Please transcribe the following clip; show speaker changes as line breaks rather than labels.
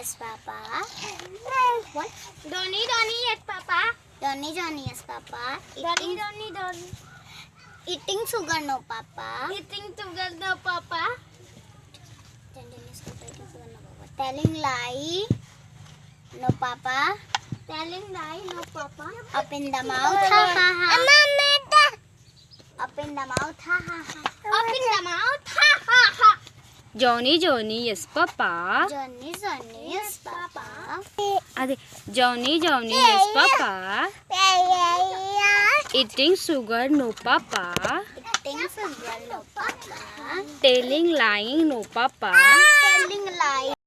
yes, Papa. What?
Donny, yes, Papa.
Donny, yes, Papa.
Donny.
Eating sugar, no, Papa.
Eating sugar, no, Papa.
Telling lie, no, Papa.
Telling lie, no, Papa.
Up in the mouth, ha ha ha. Up in the mouth, ha ha ha.
Up in the mouth, ha ha ha.
Johnny, yes, Papa.
Johnny, yes, Papa.
అదే Johnny, yes, Papa. Eating sugar, no, Papa.
Eating sugar, no, Papa.
Telling lying, no, Papa.
Telling lie.